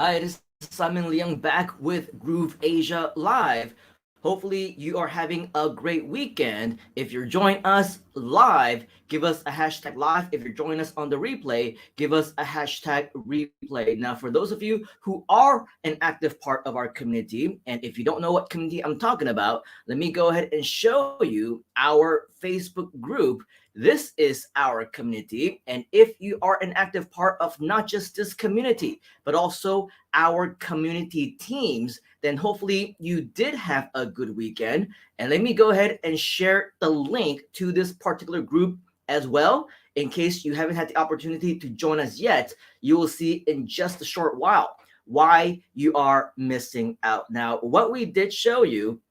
Hi, it is Simon Leung back with GrooveAsia Live. Hopefully, you are having a great weekend. If you're joining us live, give us a hashtag live. If you're joining us on the replay, give us a hashtag replay. Now, for those of you who are an active part of our community, and if you don't know what community I'm talking about, let me go ahead and show you our Facebook group. This is our community. And if you are an active part of not just this community, but also our community teams, then hopefully you did have a good weekend. And let me go ahead and share the link to this particular group as well. In case you haven't had the opportunity to join us yet, you will see in just a short while why you are missing out. Now, what we did show you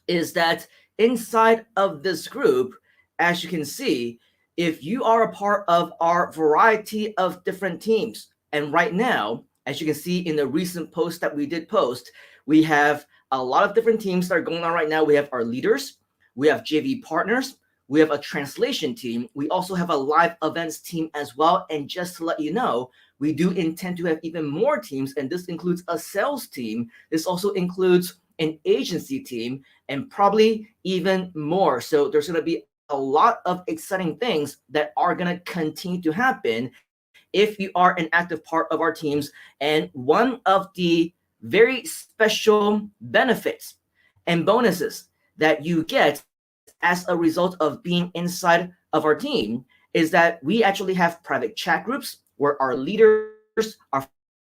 is that inside of this group, as you can see, if you are a part of our variety of different teams, and right now, as you can see in the recent post that we did post, we have a lot of different teams that are going on right now. We have our leaders, we have JV partners, we have a translation team, we also have a live events team as well. And just to let you know, we do intend to have even more teams, and this includes a sales team. This also includes an agency team, and probably even more. So there's going to be a lot of exciting things that are going to continue to happen if you are an active part of our teams. And one of the very special benefits and bonuses that you get as a result of being inside of our team is that we actually have private chat groups where our leaders, our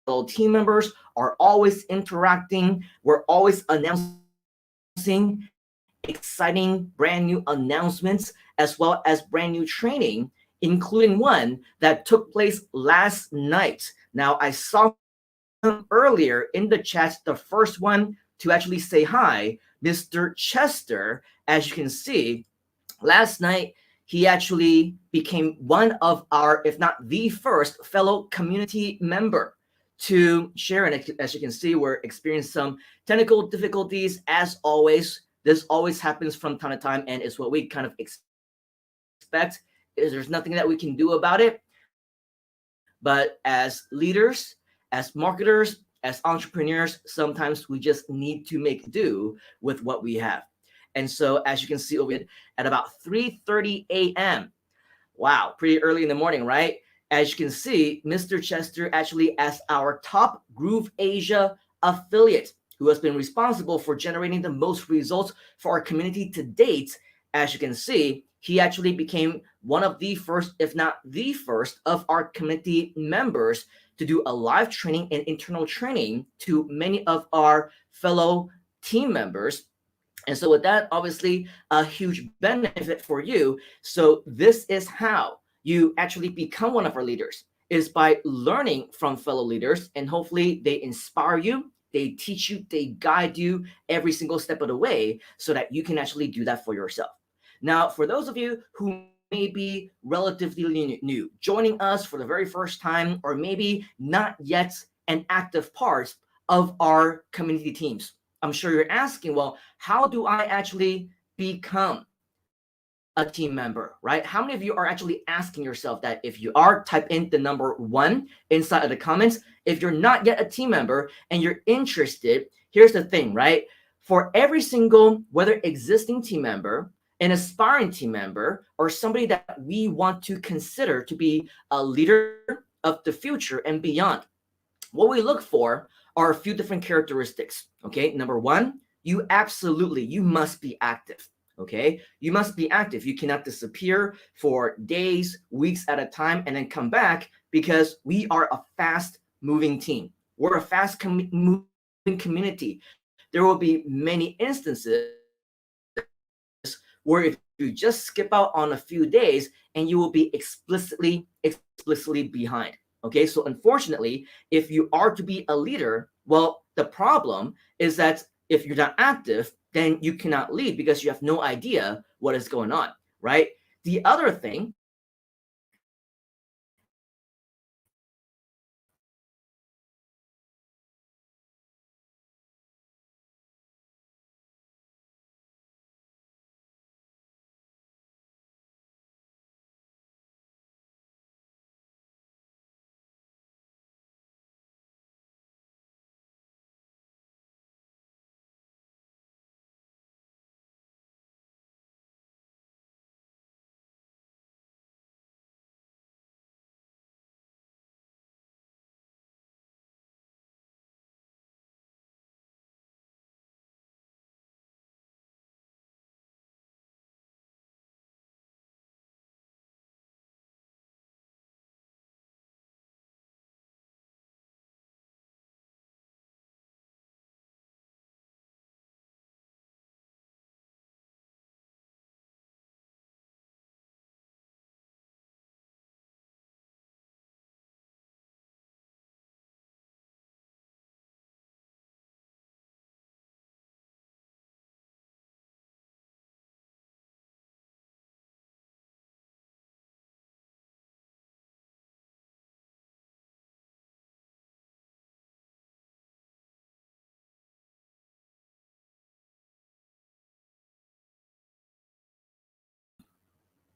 fellow team members are always interacting. We're always announcing exciting brand new announcements as well as brand new training, including one that took place last night. Now, I saw him earlier in the chat, the first one to actually say hi, Mr. Chester. As you can see, last night he actually became one of our, if not the first, fellow community member to share. And as you can see, we're experiencing some technical difficulties as always. This always happens from time to time, and it's what we kind of expect. Is there's nothing that we can do about it. But as leaders, as marketers, as entrepreneurs, sometimes we just need to make do with what we have. And so as you can see over at about 3:30 a.m. Wow, pretty early in the morning, right? As you can see, Mr. Chester actually as our top GrooveAsia affiliate who has been responsible for generating the most results for our community to date. As you can see, he actually became one of the first, if not the first, of our community members to do a live training and internal training to many of our fellow team members. And so with that, obviously a huge benefit for you. So this is how you actually become one of our leaders, is by learning from fellow leaders, and hopefully they inspire you, they teach you, they guide you every single step of the way so that you can actually do that for yourself. Now, for those of you who may be relatively new, joining us for the very first time, or maybe not yet an active part of our community teams, I'm sure you're asking, well, how do I actually become a team member, right? How many of you are actually asking yourself that? If you are, type in the number 1 inside of the comments. If you're not yet a team member and you're interested, here's the thing, right? For every single, whether existing team member, an aspiring team member, or somebody that we want to consider to be a leader of the future and beyond, what we look for are a few different characteristics. Okay, number 1, you must be active. Okay, you must be active. You cannot disappear for days, weeks at a time and then come back, because we are a fast moving team. We're a fast moving community. There will be many instances where if you just skip out on a few days, and you will be explicitly behind. Okay, so unfortunately, if you are to be a leader, well, the problem is that if you're not active, then you cannot lead because you have no idea what is going on, right? The other thing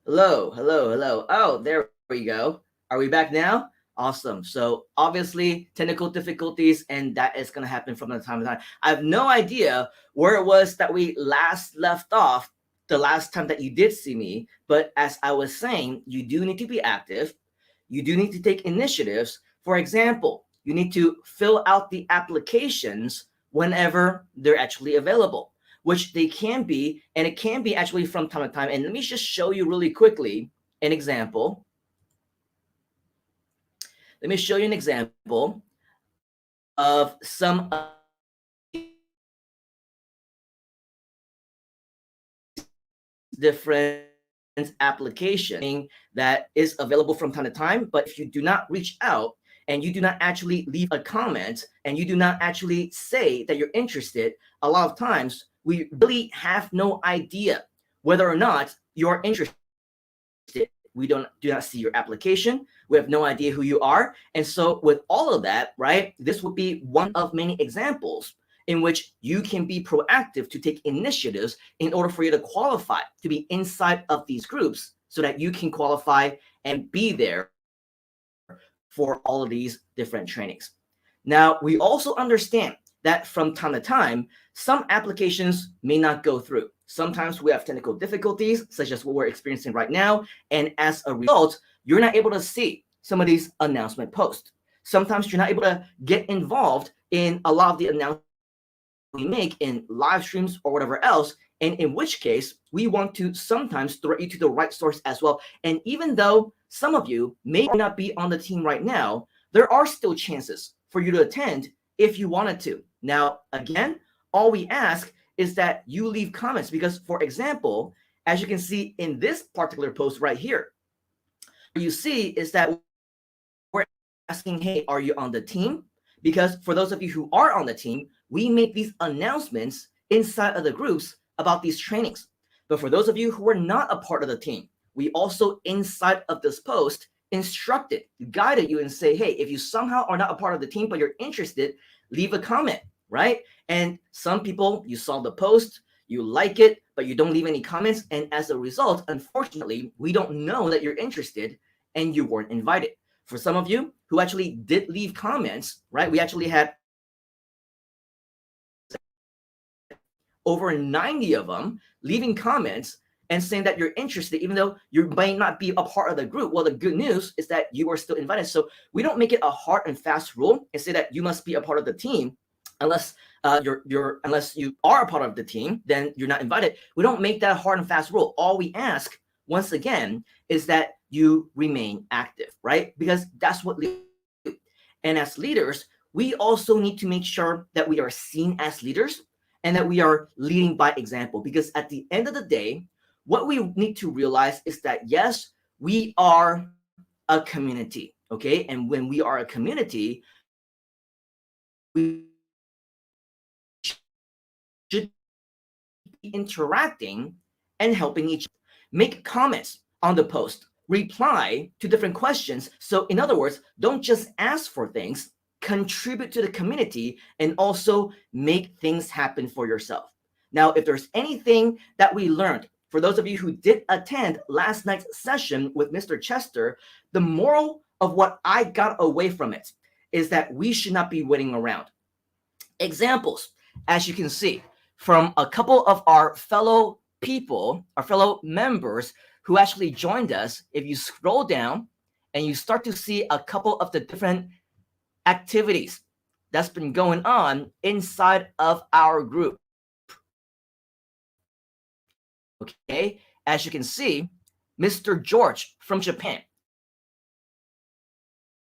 Hello, hello, hello. Oh, there we go. Are we back now? Awesome. So obviously technical difficulties, and that is going to happen from time to time. I have no idea where it was that we last left off the last time that you did see me. But as I was saying, you do need to be active. You do need to take initiatives. For example, you need to fill out the applications whenever they're actually available, which they can be, and it can be actually from time to time. And let me just show you really quickly an example. Let me show you an example of some different application that is available from time to time. But if you do not reach out and you do not actually leave a comment and you do not actually say that you're interested, a lot of times we really have no idea whether or not you're interested. We do not see your application. We have no idea who you are. And so with all of that, right, this would be one of many examples in which you can be proactive to take initiatives in order for you to qualify to be inside of these groups so that you can qualify and be there for all of these different trainings. Now, we also understand that from time to time, some applications may not go through. Sometimes we have technical difficulties, such as what we're experiencing right now. And as a result, you're not able to see some of these announcement posts. Sometimes you're not able to get involved in a lot of the announcements we make in live streams or whatever else. And in which case, we want to sometimes throw you to the right source as well. And even though some of you may not be on the team right now, there are still chances for you to attend if you wanted to. Now, again, all we ask is that you leave comments because, for example, as you can see in this particular post right here, what you see is that we're asking, hey, are you on the team? Because for those of you who are on the team, we make these announcements inside of the groups about these trainings. But for those of you who are not a part of the team, we also inside of this post instructed, guided you and say, hey, if you somehow are not a part of the team, but you're interested, leave a comment, right? And some people, you saw the post, you like it, but you don't leave any comments. And as a result, unfortunately, we don't know that you're interested and you weren't invited. For some of you who actually did leave comments, right? We actually had over 90 of them leaving comments and saying that you're interested, even though you might not be a part of the group. Well, the good news is that you are still invited. So we don't make it a hard and fast rule and say that you must be a part of the team unless unless you are a part of the team, then you're not invited. We don't make that a hard and fast rule. All we ask, once again, is that you remain active, right? Because that's what leaders do. And as leaders, we also need to make sure that we are seen as leaders and that we are leading by example. Because at the end of the day, what we need to realize is that, yes, we are a community, okay? And when we are a community, we should be interacting and helping each other. Make comments on the post, reply to different questions. So in other words, don't just ask for things, contribute to the community and also make things happen for yourself. Now, if there's anything that we learned, for those of you who did attend last night's session with Mr. Chester, the moral of what I got away from it is that we should not be waiting around. Examples, as you can see, from a couple of our fellow people, our fellow members who actually joined us. If you scroll down and you start to see a couple of the different activities that's been going on inside of our group. Okay, as you can see, Mr. George from Japan,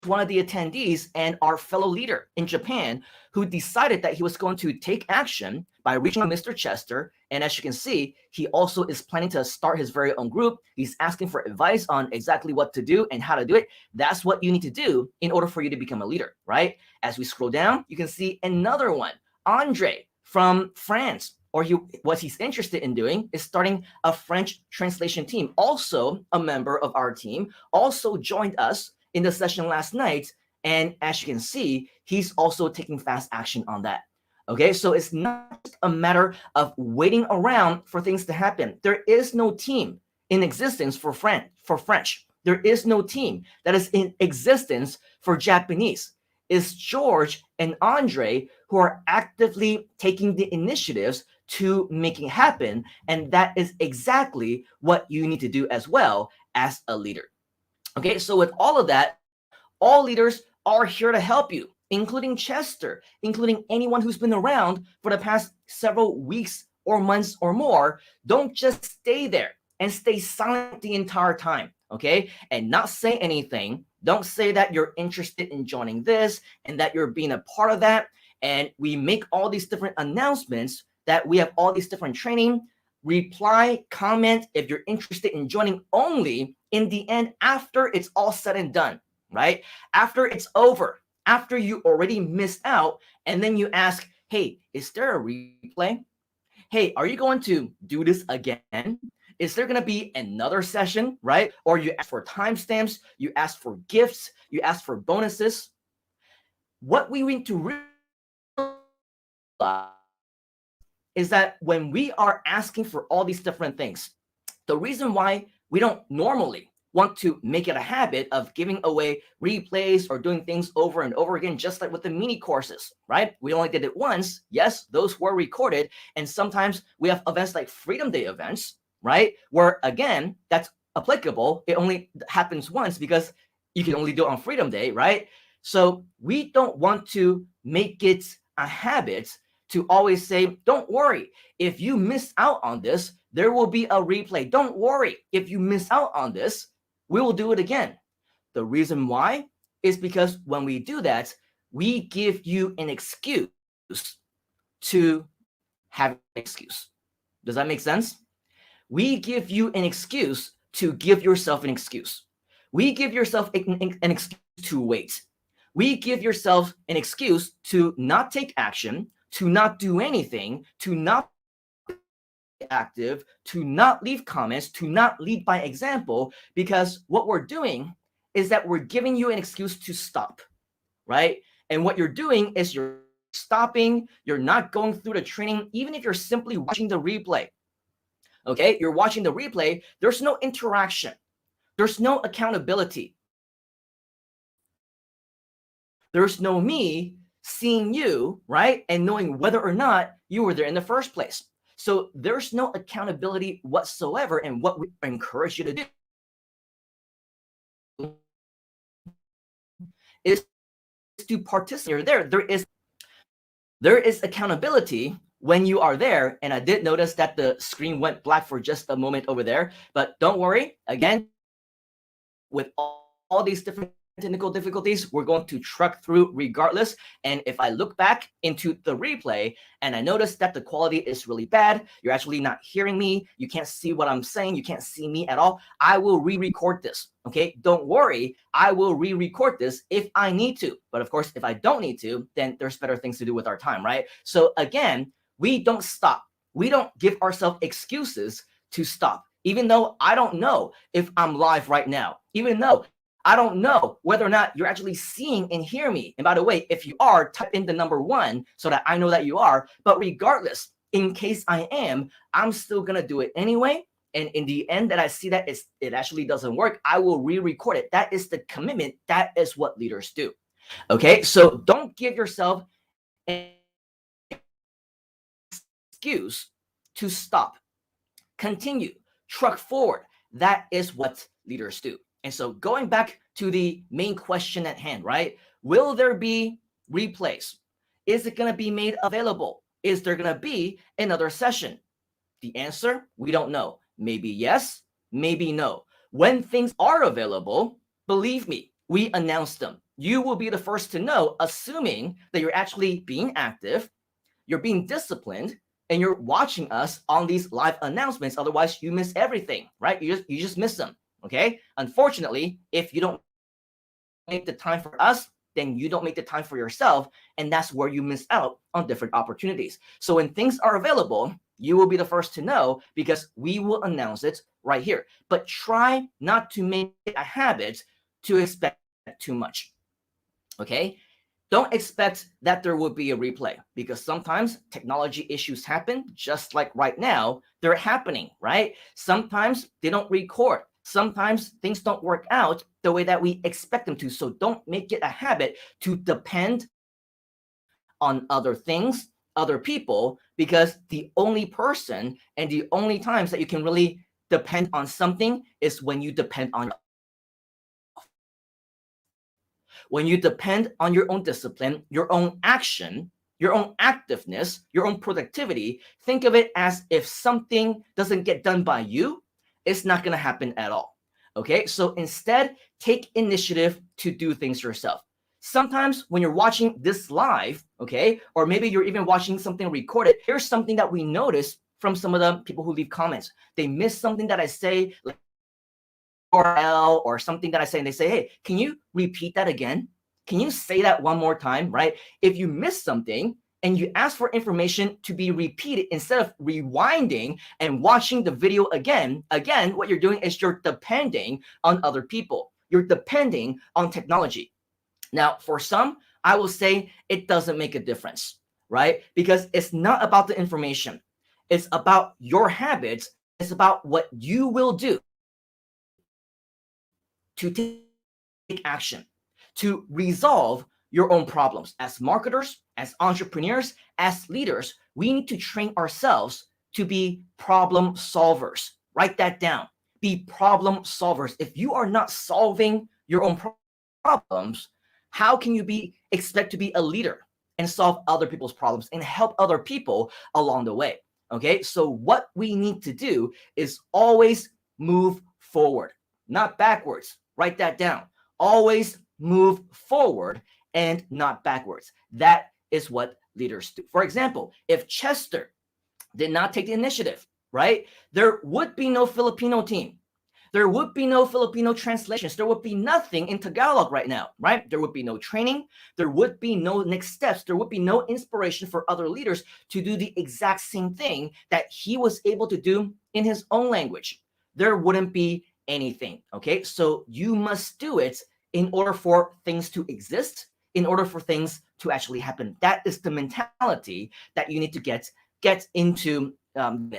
one of the attendees and our fellow leader in Japan, who decided that he was going to take action by reaching out to Mr. Chester. And as you can see, he also is planning to start his very own group. He's asking for advice on exactly what to do and how to do it. That's what you need to do in order for you to become a leader, right? As we scroll down, you can see another one, Andre from France, or what he's interested in doing is starting a French translation team. Also a member of our team, also joined us in the session last night. And as you can see, he's also taking fast action on that. Okay, so it's not a matter of waiting around for things to happen. There is no team in existence for French. There is no team that is in existence for Japanese. It's George and Andre who are actively taking the initiatives to making it happen. And that is exactly what you need to do as well as a leader. Okay, so with all of that, all leaders are here to help you, including Chester, including anyone who's been around for the past several weeks or months or more. Don't just stay there and stay silent the entire time, okay? And not say anything. Don't say that you're interested in joining this and that you're being a part of that. And we make all these different announcements that we have all these different training. Reply, comment if you're interested in joining only in the end after it's all said and done, right? After it's over, after you already missed out, and then you ask, hey, is there a replay? Hey, are you going to do this again? Is there going to be another session, right? Or you ask for timestamps, you ask for gifts, you ask for bonuses. What we need to realize is that when we are asking for all these different things, the reason why we don't normally want to make it a habit of giving away replays or doing things over and over again, just like with the mini courses, right? We only did it once. Yes, those were recorded. And sometimes we have events like Freedom Day events, right? Where again, that's applicable. It only happens once because you can only do it on Freedom Day, right? So we don't want to make it a habit to always say, don't worry, if you miss out on this, there will be a replay. Don't worry, if you miss out on this, we will do it again. The reason why is because when we do that, we give you an excuse to have an excuse. Does that make sense? We give you an excuse to give yourself an excuse. We give yourself an excuse to wait. We give yourself an excuse to not take action, to not do anything, to not be active, to not leave comments, to not lead by example, because what we're doing is that we're giving you an excuse to stop, right? And what you're doing is you're stopping, you're not going through the training, even if you're simply watching the replay. Okay, you're watching the replay, there's no interaction, there's no accountability. There's no me seeing you, right? And knowing whether or not you were there in the first place. So there's no accountability whatsoever. And what we encourage you to do is to participate. There is accountability when you are there. And I did notice that the screen went black for just a moment over there, but don't worry. Again, with all these different technical difficulties, we're going to truck through regardless. And if I look back into the replay and I notice that the quality is really bad, you're actually not hearing me, you can't see what I'm saying, you can't see me at all, I will re-record this. Okay, don't worry, I will re-record this if I need to. But of course, if I don't need to, then there's better things to do with our time, right? So again, we don't stop. We don't give ourselves excuses to stop. Even though I don't know if I'm live right now, even though I don't know whether or not you're actually seeing and hear me. And by the way, if you are, type in the number 1 so that I know that you are. But regardless, in case I am, I'm still going to do it anyway. And in the end that I see that it actually doesn't work, I will re-record it. That is the commitment. That is what leaders do. Okay, so don't give yourself an excuse to stop. Continue, truck forward. That is what leaders do. And so going back to the main question at hand, right? Will there be replays? Is it going to be made available? Is there going to be another session? The answer, we don't know. Maybe yes, maybe no. When things are available, believe me, we announce them. You will be the first to know, assuming that you're actually being active, you're being disciplined, and you're watching us on these live announcements. Otherwise, you miss everything, right? You just miss them. Okay. Unfortunately, if you don't make the time for us, then you don't make the time for yourself. And that's where you miss out on different opportunities. So when things are available, you will be the first to know because we will announce it right here. But try not to make it a habit to expect too much. Okay. don't expect that there will be a replay, because sometimes technology issues happen, just like right now, they're happening, right? Sometimes they don't record. Sometimes things don't work out the way that we expect them to. So don't make it a habit to depend on other things, other people, because the only person and the only times that you can really depend on something is when you depend on yourself. When you depend on your own discipline, your own action, your own activeness, your own productivity, think of it as if something doesn't get done by you, it's not going to happen at all. Okay, so instead, take initiative to do things yourself. Sometimes when you're watching this live, okay, or maybe you're even watching something recorded, here's something that we notice from some of the people who leave comments. They miss something that I say, like URL or something that I say, and they say, hey, can you repeat that again? Can you say that one more time, right? If you miss something and you ask for information to be repeated instead of rewinding and watching the video again, what you're doing is you're depending on other people. You're depending on technology. Now, for some, I will say it doesn't make a difference, right? Because it's not about the information. It's about your habits. It's about what you will do to take action, to resolve your own problems. As marketers, as entrepreneurs, as leaders, we need to train ourselves to be problem solvers. Write that down. Be problem solvers. If you are not solving your own problems, how can you expect to be a leader and solve other people's problems and help other people along the way? Okay, so what we need to do is always move forward, not backwards. Write that down. Always move forward and not backwards. That is what leaders do. For example, if Chester did not take the initiative, right, there would be no Filipino team. There would be no Filipino translations. There would be nothing in Tagalog right now, right? There would be no training. There would be no next steps. There would be no inspiration for other leaders to do the exact same thing that he was able to do in his own language. There wouldn't be anything, okay? So you must do it in order for things to exist, in order for things to actually happen. That is the mentality that you need to get into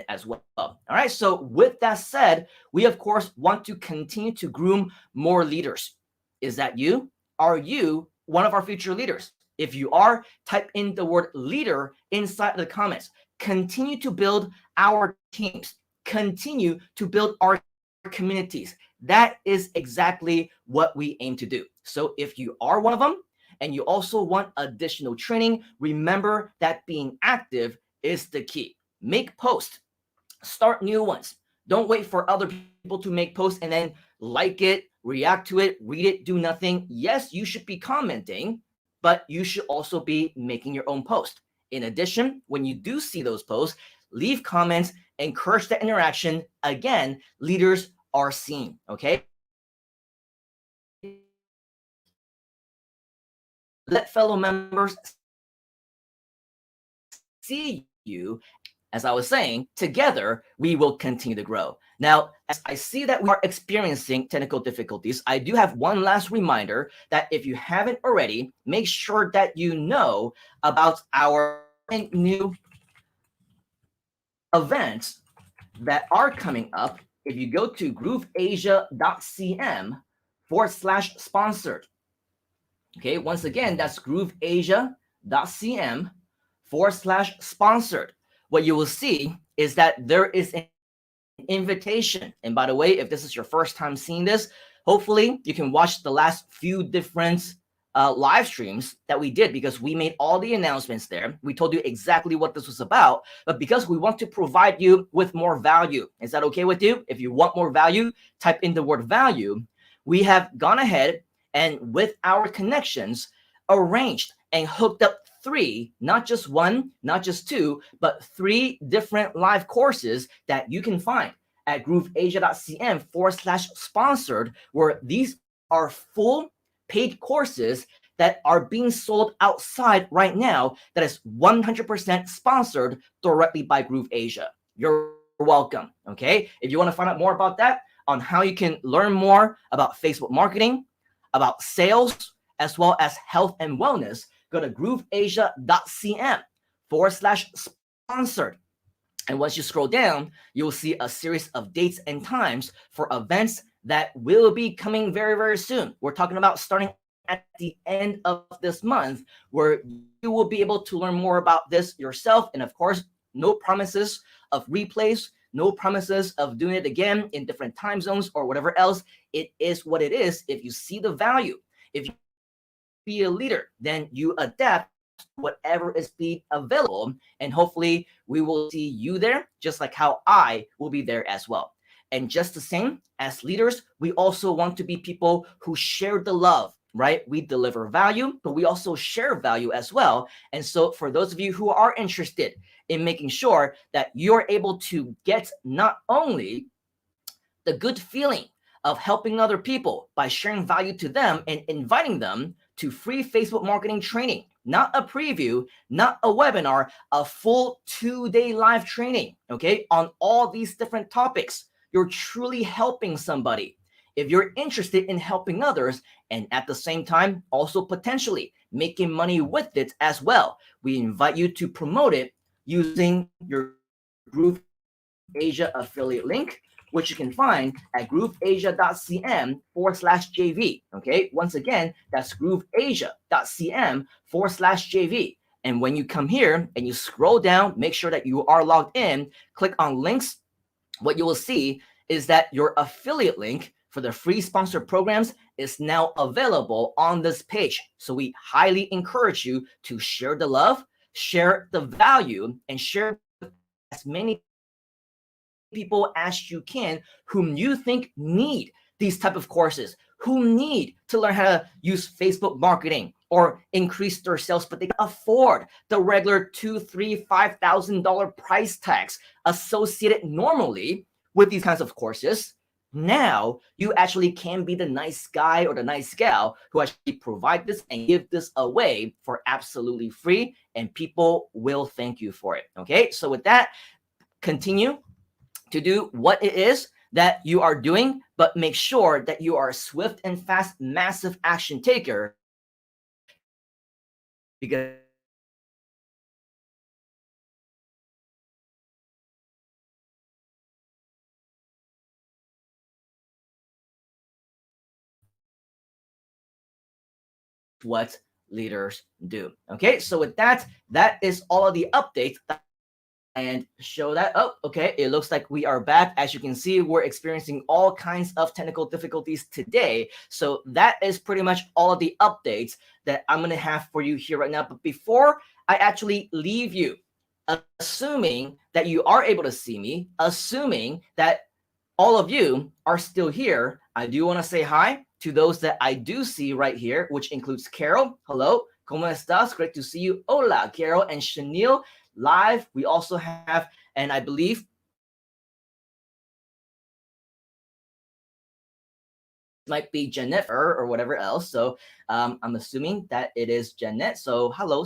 as well. All right, so with that said, we of course want to continue to groom more leaders. Is that you? Are you one of our future leaders? If you are, type in the word leader inside the comments. Continue to build our teams. Continue to build our communities. That is exactly what we aim to do. So if you are one of them and you also want additional training, remember that being active is the key. Make posts, start new ones. Don't wait for other people to make posts and then like it, react to it, read it, do nothing. Yes, you should be commenting, but you should also be making your own post. In addition, when you do see those posts, leave comments, encourage that interaction. Again, leaders are seen, okay? Let fellow members see you. As I was saying, together, we will continue to grow. Now, as I see that we are experiencing technical difficulties, I do have one last reminder that if you haven't already, make sure that you know about our new events that are coming up. If you go to grooveasia.cm/sponsored, okay, once again, that's grooveasia.cm/sponsored. What you will see is that there is an invitation. And by the way, if this is your first time seeing this, hopefully you can watch the last few different live streams that we did, because we made all the announcements there. We told you exactly what this was about, but because we want to provide you with more value. Is that okay with you? If you want more value, type in the word value. We have gone ahead and with our connections arranged and hooked up 3, not just 1, not just 2, but 3 different live courses that you can find at grooveasia.cm/sponsored, where these are full paid courses that are being sold outside right now that is 100% sponsored directly by GrooveAsia. You're welcome, okay? If you want to find out more about that, on how you can learn more about Facebook marketing, about sales, as well as health and wellness, go to grooveasia.cm/sponsored. And once you scroll down, you will see a series of dates and times for events that will be coming very, very soon. We're talking about starting at the end of this month, where you will be able to learn more about this yourself. And of course, no promises of replays, no promises of doing it again in different time zones or whatever else. It is what it is. If you see the value, if you be a leader, then you adapt whatever is being available, and hopefully we will see you there, just like how I will be there as well. And just the same, as leaders, we also want to be people who share the love, right? We deliver value, but we also share value as well. And so for those of you who are interested in making sure that you're able to get not only the good feeling of helping other people by sharing value to them and inviting them to free Facebook marketing training, not a preview, not a webinar, a full 2-day live training, okay, on all these different topics. You're truly helping somebody. If you're interested in helping others and at the same time also potentially making money with it as well, we invite you to promote it using your GrooveAsia affiliate link, which you can find at grooveasia.cm/JV. Okay, once again, that's grooveasia.cm/JV. And when you come here and you scroll down, make sure that you are logged in, click on links. What you will see is that your affiliate link for the free sponsored programs is now available on this page. So we highly encourage you to share the love, share the value, and share as many people as you can whom you think need these type of courses, who need to learn how to use Facebook marketing or increase their sales, but they can afford the regular $2,000, $3,000, $5,000 price tags associated normally with these kinds of courses. Now you actually can be the nice guy or the nice gal who actually provide this and give this away for absolutely free, and people will thank you for it. Okay, so with that, continue to do what it is that you are doing, but make sure that you are a swift and fast, massive action taker, because what leaders do. Okay, so with that, that is all of the updates. And show that. Oh, okay, it looks like we are back. As you can see, we're experiencing all kinds of technical difficulties today. So that is pretty much all of the updates that I'm going to have for you here right now. But before I actually leave you, assuming that you are able to see me, assuming that all of you are still here, I do want to say hi to those that I do see right here, which includes Carol. Hello, ¿cómo estás? Great to see you. Hola, Carol and Chanel. Live, we also have, and I believe might be Jennifer or whatever else. So I'm assuming that it is Jeanette. So hello,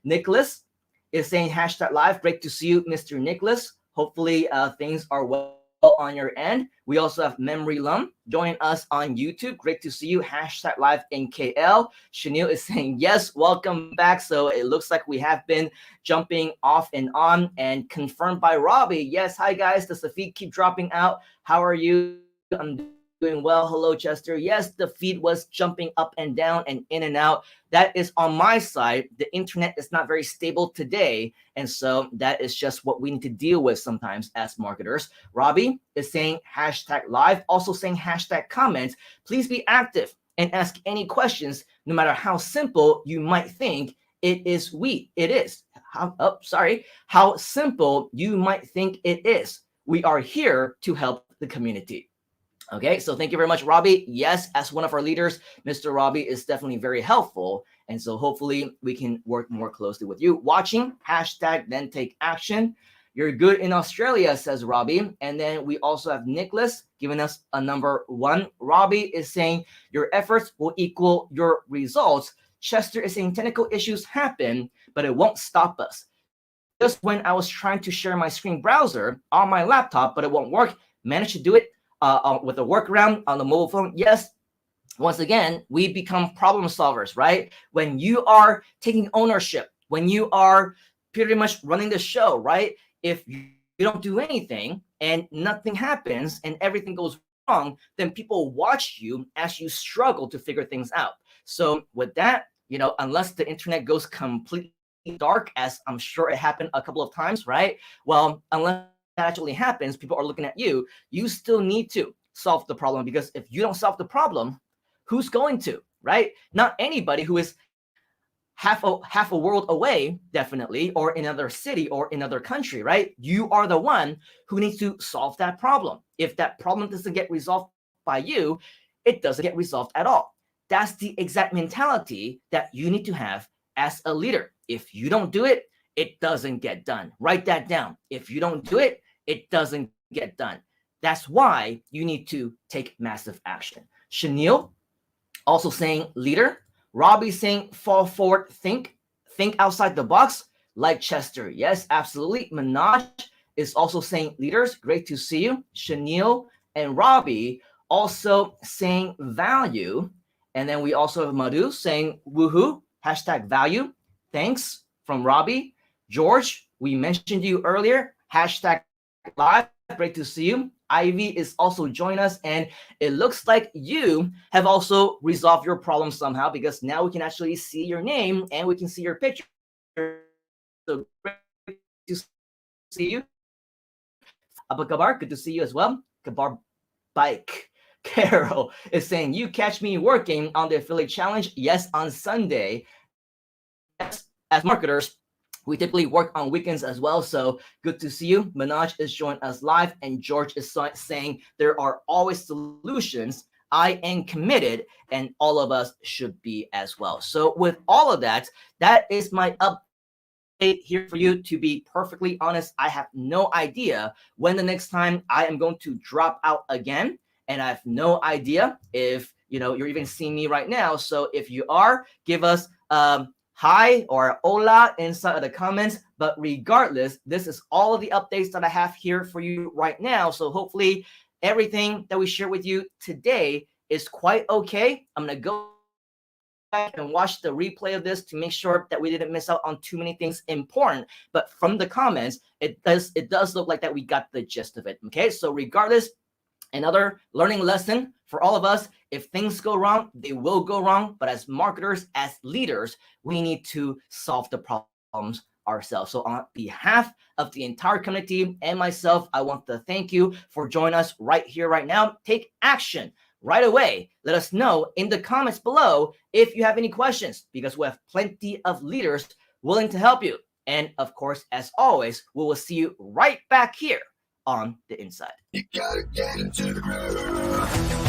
Nicholas is saying #live. Great to see you, Mr. Nicholas. Hopefully things are well on your end. We also have Memory Lum joining us on YouTube. Great to see you. #live in KL. Chanel is saying yes, welcome back. So it looks like we have been jumping off and on, and confirmed by Robbie. Yes, hi guys. Does the feed keep dropping out? How are you? I'm doing well. Hello, Chester. Yes, the feed was jumping up and down and in and out. That is on my side. The internet is not very stable today. And so that is just what we need to deal with sometimes as marketers. Robbie is saying #live, also saying #comments. Please be active and ask any questions, no matter how simple you might think it is. How simple you might think it is. We are here to help the community. Okay, so thank you very much, Robbie. Yes, as one of our leaders, Mr. Robbie is definitely very helpful. And so hopefully we can work more closely with you. Watching, #then take action. You're good in Australia, says Robbie. And then we also have Nicholas giving us a number 1. Robbie is saying your efforts will equal your results. Chester is saying technical issues happen, but it won't stop us. Just when I was trying to share my screen browser on my laptop, but it won't work, managed to do it with a workaround on the mobile phone. Yes, once again, we become problem solvers, right? When you are taking ownership, when you are pretty much running the show, right? If you don't do anything and nothing happens and everything goes wrong, then people watch you as you struggle to figure things out. So with that, unless the internet goes completely dark, as I'm sure it happened a couple of times, right? Well, unless that actually happens, people are looking at you, you still need to solve the problem, because if you don't solve the problem, who's going to, right? Not anybody who is half a world away, definitely, or in another city or in another country, right? You are the one who needs to solve that problem. If that problem doesn't get resolved by you, it doesn't get resolved at all. That's the exact mentality that you need to have as a leader. If you don't do it, it doesn't get done. Write that down. If you don't do it, it doesn't get done. That's why you need to take massive action. Chanel also saying leader. Robbie saying fall forward, think outside the box, like Chester. Yes, absolutely. Manoj is also saying leaders. Great to see you. Chanel and Robbie also saying value. And then we also have Madhu saying woohoo, hashtag value. Thanks from Robbie. George, we mentioned you earlier, hashtag live. Great to see you. Ivy is also joining us, and it looks like you have also resolved your problem somehow, because now we can actually see your name and we can see your picture. So great to see you. Abakabar, good to see you as well. Kabar Bike. Carol is saying, you catch me working on the affiliate challenge. Yes, on Sunday. As marketers, we typically work on weekends as well. So good to see you. Manoj is joining us live, and George is saying there are always solutions. I am committed, and all of us should be as well. So with all of that, that is my update here for you. To be perfectly honest, I have no idea when the next time I am going to drop out again. And I have no idea if, you're even seeing me right now. So if you are, give us hi or hola inside of the comments. But regardless, this is all of the updates that I have here for you right now. So hopefully everything that we share with you today is quite okay. I'm going to go back and watch the replay of this to make sure that we didn't miss out on too many things important. But from the comments, it does look like that we got the gist of it. Okay, so regardless, another learning lesson for all of us. If things go wrong, they will go wrong. But as marketers, as leaders, we need to solve the problems ourselves. So on behalf of the entire community and myself, I want to thank you for joining us right here, right now. Take action right away. Let us know in the comments below if you have any questions, because we have plenty of leaders willing to help you. And of course, as always, we will see you right back here on the inside. You gotta get into the groove.